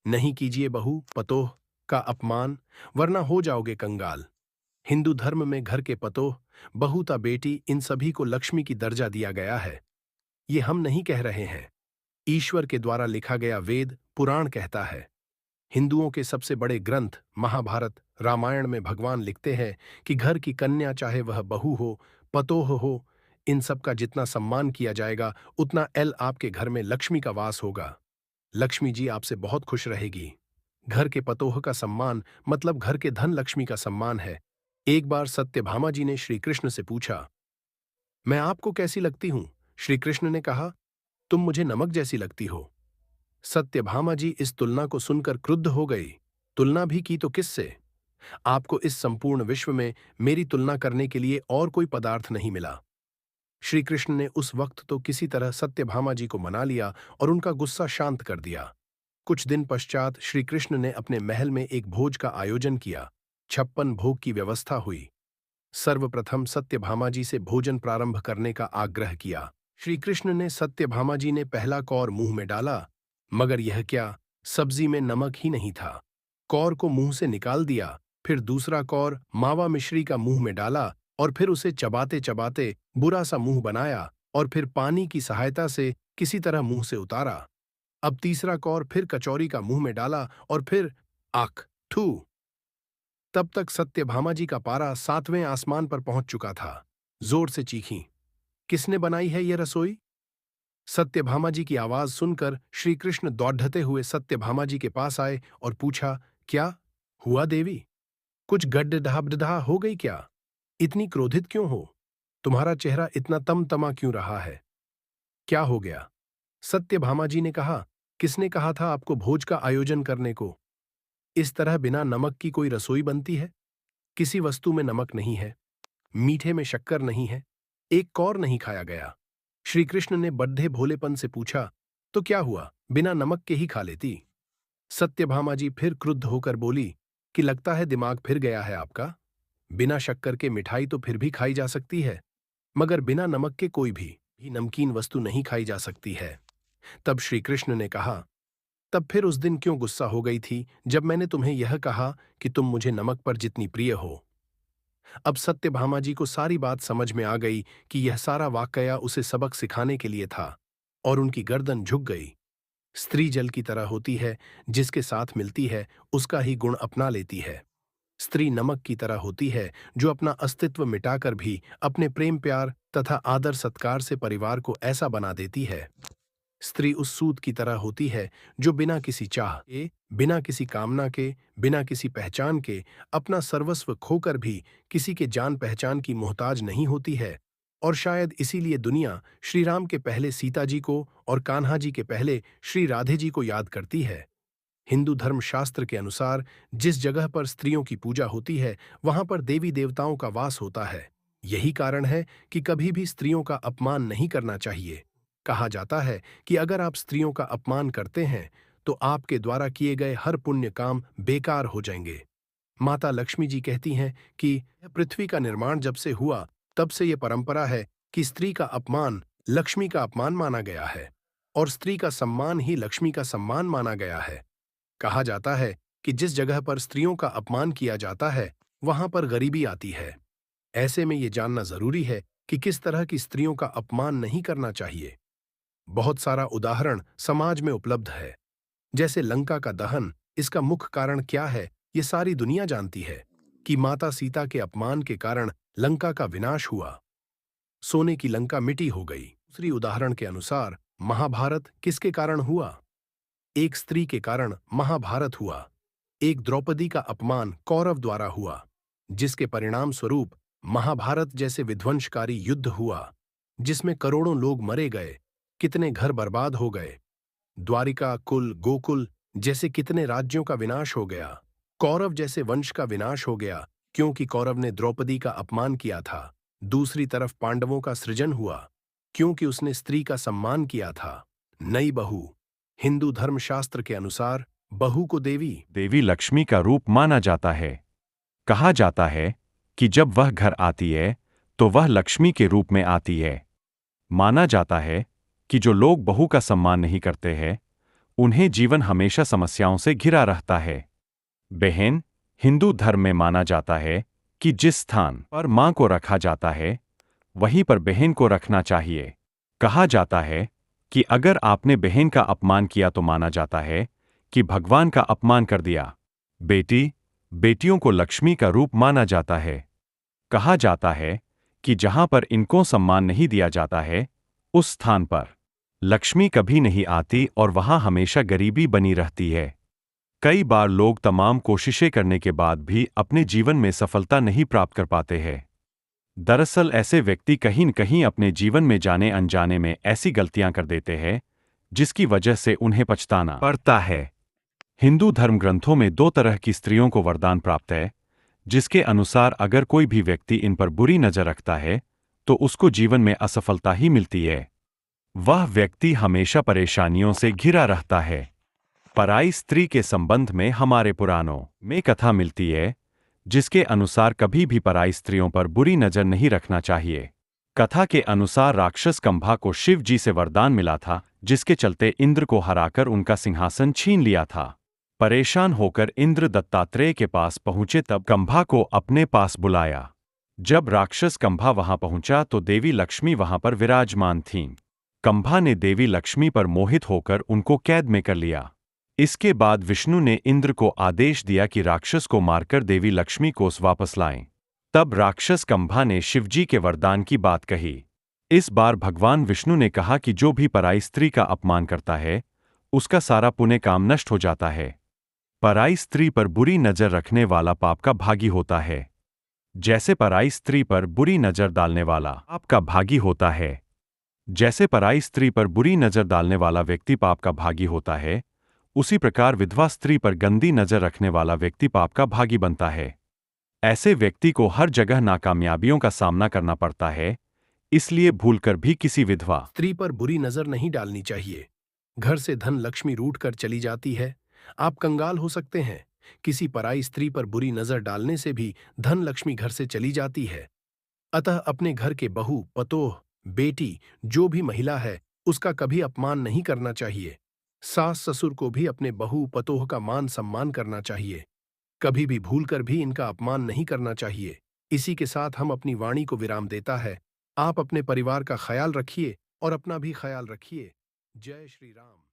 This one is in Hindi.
नहीं कीजिए बहू पतोह का अपमान, वरना हो जाओगे कंगाल। हिंदू धर्म में घर के पतोह, बहू ता बेटी, इन सभी को लक्ष्मी की दर्जा दिया गया है। ये हम नहीं कह रहे हैं, ईश्वर के द्वारा लिखा गया वेद पुराण कहता है। हिंदुओं के सबसे बड़े ग्रंथ महाभारत रामायण में भगवान लिखते हैं कि घर की कन्या, चाहे वह बहू हो, पतोह हो, इन सब का जितना सम्मान किया जाएगा उतना आपके घर में लक्ष्मी का वास होगा। लक्ष्मी जी आपसे बहुत खुश रहेगी। घर के पतोह का सम्मान मतलब घर के धन लक्ष्मी का सम्मान है। एक बार सत्यभामा जी ने श्री कृष्ण से पूछा, मैं आपको कैसी लगती हूं? श्री कृष्ण ने कहा, तुम मुझे नमक जैसी लगती हो। सत्यभामा जी इस तुलना को सुनकर क्रुद्ध हो गई। तुलना भी की तो किससे? आपको इस संपूर्ण विश्व में मेरी तुलना करने के लिए और कोई पदार्थ नहीं मिला। श्री कृष्ण ने उस वक्त तो किसी तरह सत्यभामा जी को मना लिया और उनका गुस्सा शांत कर दिया। कुछ दिन पश्चात श्री कृष्ण ने अपने महल में एक भोज का आयोजन किया। 56 भोग की व्यवस्था हुई। सर्वप्रथम सत्यभामा जी से भोजन प्रारंभ करने का आग्रह किया। श्री कृष्ण ने सत्यभामा जी ने पहला कौर मुंह में डाला, मगर यह क्या, सब्जी में नमक ही नहीं था। कौर को मुंह से निकाल दिया, फिर दूसरा कौर मावा मिश्री का मुंह में डाला और फिर उसे चबाते चबाते बुरा सा मुंह बनाया और फिर पानी की सहायता से किसी तरह मुंह से उतारा। अब तीसरा कौर फिर कचौरी का मुंह में डाला और फिर आख थू। तब तक सत्यभामा जी का पारा 7वें आसमान पर पहुंच चुका था। जोर से चीखीं, किसने बनाई है यह रसोई? सत्यभामा जी की आवाज सुनकर श्री कृष्ण दौड़ते हुए सत्यभामा जी के पास आए और पूछा, क्या हुआ देवी? कुछ गड्ढा हो गई क्या? इतनी क्रोधित क्यों हो? तुम्हारा चेहरा इतना तमतमा क्यों रहा है? क्या हो गया? सत्यभामा जी ने कहा, किसने कहा था आपको भोज का आयोजन करने को? इस तरह बिना नमक की कोई रसोई बनती है? किसी वस्तु में नमक नहीं है, मीठे में शक्कर नहीं है, एक कौर नहीं खाया गया। श्री कृष्ण ने बड्ढे भोलेपन से पूछा, तो क्या हुआ, बिना नमक के ही खा लेती? सत्यभामा जी फिर क्रुद्ध होकर बोली कि लगता है दिमाग फिर गया है आपका। बिना शक्कर के मिठाई तो फिर भी खाई जा सकती है, मगर बिना नमक के कोई भी नमकीन वस्तु नहीं खाई जा सकती है। तब श्री कृष्ण ने कहा, तब फिर उस दिन क्यों गुस्सा हो गई थी जब मैंने तुम्हें यह कहा कि तुम मुझे नमक पर जितनी प्रिय हो? अब सत्यभामा जी को सारी बात समझ में आ गई कि यह सारा वाकया उसे सबक सिखाने के लिए था, और उनकी गर्दन झुक गई। स्त्री जल की तरह होती है, जिसके साथ मिलती है उसका ही गुण अपना लेती है। स्त्री नमक की तरह होती है, जो अपना अस्तित्व मिटाकर भी अपने प्रेम प्यार तथा आदर सत्कार से परिवार को ऐसा बना देती है। स्त्री उस सूत की तरह होती है जो बिना किसी चाह के, बिना किसी कामना के, बिना किसी पहचान के, अपना सर्वस्व खोकर भी किसी के जान पहचान की मोहताज नहीं होती है। और शायद इसीलिए दुनिया श्री राम के पहले सीता जी को और कान्हा जी के पहले श्री राधे जी को याद करती है। हिंदू धर्म शास्त्र के अनुसार जिस जगह पर स्त्रियों की पूजा होती है, वहां पर देवी देवताओं का वास होता है। यही कारण है कि कभी भी स्त्रियों का अपमान नहीं करना चाहिए। कहा जाता है कि अगर आप स्त्रियों का अपमान करते हैं तो आपके द्वारा किए गए हर पुण्य काम बेकार हो जाएंगे। माता लक्ष्मी जी कहती हैं कि पृथ्वी का निर्माण जब से हुआ तब से यह परंपरा है कि स्त्री का अपमान लक्ष्मी का अपमान माना गया है, और स्त्री का सम्मान ही लक्ष्मी का सम्मान माना गया है। कहा जाता है कि जिस जगह पर स्त्रियों का अपमान किया जाता है वहां पर गरीबी आती है। ऐसे में यह जानना जरूरी है कि किस तरह की स्त्रियों का अपमान नहीं करना चाहिए। बहुत सारा उदाहरण समाज में उपलब्ध है। जैसे लंका का दहन, इसका मुख्य कारण क्या है ये सारी दुनिया जानती है कि माता सीता के अपमान के कारण लंका का विनाश हुआ। सोने की लंका मिट्टी हो गई। दूसरी उदाहरण के अनुसार महाभारत किसके कारण हुआ? एक स्त्री के कारण महाभारत हुआ। एक द्रौपदी का अपमान कौरव द्वारा हुआ, जिसके परिणाम स्वरूप महाभारत जैसे विध्वंसकारी युद्ध हुआ, जिसमें करोड़ों लोग मरे गए, कितने घर बर्बाद हो गए। द्वारिका, कुल, गोकुल जैसे कितने राज्यों का विनाश हो गया। कौरव जैसे वंश का विनाश हो गया क्योंकि कौरव ने द्रौपदी का अपमान किया था। दूसरी तरफ पांडवों का सृजन हुआ क्योंकि उसने स्त्री का सम्मान किया था। नई बहू, हिंदू धर्मशास्त्र के अनुसार बहू को देवी लक्ष्मी का रूप माना जाता है। कहा जाता है कि जब वह घर आती है तो वह लक्ष्मी के रूप में आती है। माना जाता है कि जो लोग बहू का सम्मान नहीं करते हैं उन्हें जीवन हमेशा समस्याओं से घिरा रहता है। बहन, हिंदू धर्म में माना जाता है कि जिस स्थान पर मां को रखा जाता है, वहीं पर बहन को रखना चाहिए। कहा जाता है कि अगर आपने बहन का अपमान किया तो माना जाता है कि भगवान का अपमान कर दिया। बेटी, बेटियों को लक्ष्मी का रूप माना जाता है। कहा जाता है कि जहां पर इनको सम्मान नहीं दिया जाता है, उस स्थान पर लक्ष्मी कभी नहीं आती और वहां हमेशा गरीबी बनी रहती है। कई बार लोग तमाम कोशिशें करने के बाद भी अपने जीवन में सफलता नहीं प्राप्त कर पाते हैं। दरअसल ऐसे व्यक्ति कहीं न कहीं अपने जीवन में जाने अनजाने में ऐसी गलतियां कर देते हैं जिसकी वजह से उन्हें पछताना पड़ता है। हिंदू धर्म ग्रंथों में 2 तरह की स्त्रियों को वरदान प्राप्त है, जिसके अनुसार अगर कोई भी व्यक्ति इन पर बुरी नजर रखता है तो उसको जीवन में असफलता ही मिलती है। वह व्यक्ति हमेशा परेशानियों से घिरा रहता है। पराई स्त्री के संबंध में हमारे पुराणों में कथा मिलती है, जिसके अनुसार कभी भी पराई स्त्रियों पर बुरी नजर नहीं रखना चाहिए। कथा के अनुसार राक्षस कंभा को शिव जी से वरदान मिला था, जिसके चलते इंद्र को हराकर उनका सिंहासन छीन लिया था। परेशान होकर इंद्र दत्तात्रेय के पास पहुंचे तब कंभा को अपने पास बुलाया। जब राक्षस कंभा वहां पहुंचा तो देवी लक्ष्मी वहां पर विराजमान थीं। कंभा ने देवी लक्ष्मी पर मोहित होकर उनको कैद में कर लिया। इसके बाद विष्णु ने इंद्र को आदेश दिया कि राक्षस को मारकर देवी लक्ष्मी को वापस लाएं। तब राक्षस कंभा ने शिवजी के वरदान की बात कही। इस बार भगवान विष्णु ने कहा कि जो भी पराई स्त्री का अपमान करता है, उसका सारा पुण्य काम नष्ट हो जाता है। पराई स्त्री पर बुरी नजर रखने वाला पाप का भागी होता है। जैसे पराई स्त्री पर बुरी नजर डालने वाला पाप का भागी होता है, जैसे पराई स्त्री पर बुरी नजर डालने वाला व्यक्ति पाप का भागी होता है, उसी प्रकार विधवा स्त्री पर गंदी नजर रखने वाला व्यक्ति पाप का भागी बनता है। ऐसे व्यक्ति को हर जगह नाकामयाबियों का सामना करना पड़ता है, इसलिए भूलकर भी किसी विधवा स्त्री पर बुरी नजर नहीं डालनी चाहिए। घर से धन लक्ष्मी रूठ कर चली जाती है। आप कंगाल हो सकते हैं। किसी पराई स्त्री पर बुरी नजर डालने से भी धन लक्ष्मी घर से चली जाती है। अतः अपने घर के बहू, पतोह, बेटी जो भी महिला है, उसका कभी अपमान नहीं करना चाहिए। सास ससुर को भी अपने बहू पतोह का मान सम्मान करना चाहिए। कभी भी भूलकर भी इनका अपमान नहीं करना चाहिए। इसी के साथ हम अपनी वाणी को विराम देता है। आप अपने परिवार का ख्याल रखिए और अपना भी ख्याल रखिए। जय श्री राम।